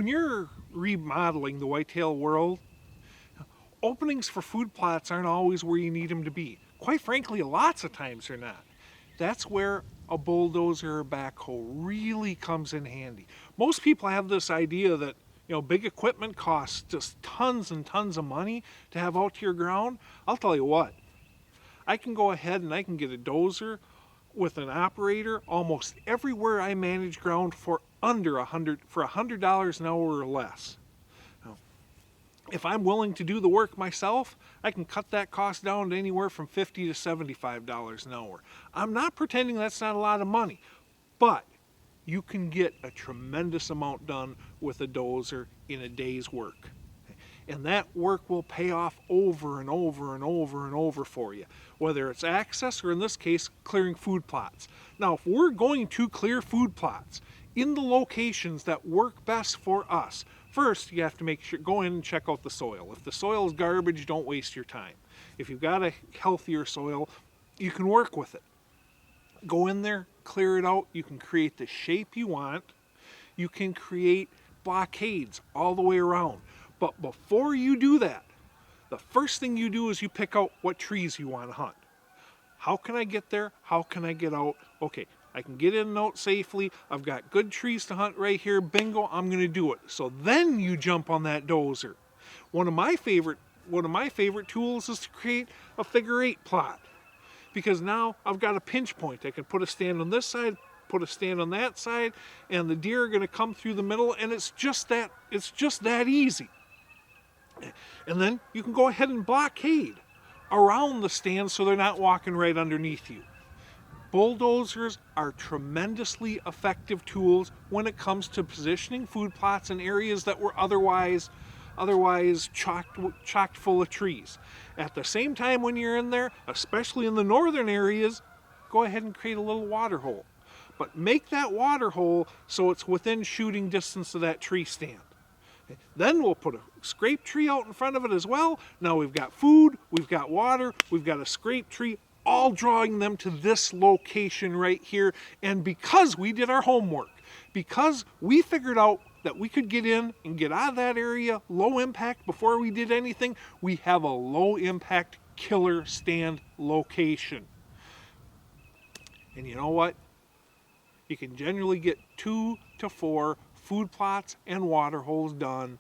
When you're remodeling the whitetail world, openings for food plots aren't always where you need them to be. Quite frankly, lots of times they're not. That's where a bulldozer or backhoe really comes in handy. Most people have this idea that big equipment costs just tons and tons of money to have out to your ground. I'll tell you what, I can go ahead and I can get a dozer with an operator almost everywhere I manage ground for under $100 an hour or less. Now, if I'm willing to do the work myself, I can cut that cost down to anywhere from $50 to $75 an hour. I'm not pretending that's not a lot of money, but you can get a tremendous amount done with a dozer in a day's work. And that work will pay off over and over and over and over for you, whether it's access or in this case, clearing food plots. Now, if we're going to clear food plots in the locations that work best for us, first you have to go in and check out the soil. If the soil is garbage, don't waste your time. If you've got a healthier soil, you can work with it. Go in there, clear it out. You can create the shape you want. You can create blockades all the way around. But before you do that, the first thing you do is you pick out what trees you want to hunt. How can I get there? How can I get out? Okay, I can get in and out safely. I've got good trees to hunt right here. Bingo, I'm going to do it. So then you jump on that dozer. One of my favorite tools is to create a figure 8 plot, because now I've got a pinch point. I can put a stand on this side, put a stand on that side, and the deer are going to come through the middle, and it's just that easy. And then you can go ahead and blockade around the stand so they're not walking right underneath you. Bulldozers are tremendously effective tools when it comes to positioning food plots in areas that were otherwise chocked full of trees. At the same time, when you're in there, especially in the northern areas, go ahead and create a little water hole. But make that water hole so it's within shooting distance of that tree stand. Then we'll put a scrape tree out in front of it as well. Now we've got food, we've got water, we've got a scrape tree, all drawing them to this location right here. And because we did our homework, because we figured out that we could get in and get out of that area low impact before we did anything, we have a low impact killer stand location. And you know what? You can generally get 2 to 4 food plots and water holes done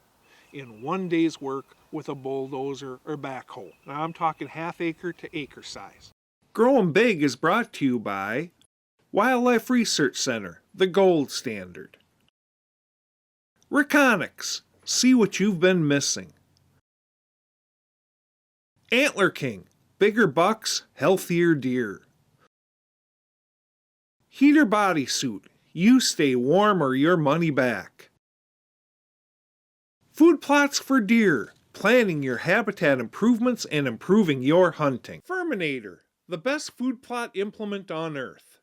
in one day's work with a bulldozer or backhoe. Now I'm talking half acre to acre size. Growing Big is brought to you by Wildlife Research Center, the gold standard. Reconics, see what you've been missing. Antler King, bigger bucks, healthier deer. Heater Bodysuit, you stay warm or your money back. Food plots for deer, planning your habitat improvements and improving your hunting. Furminator, the best food plot implement on earth.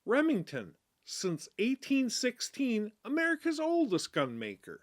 Remington, since 1816, America's oldest gun maker.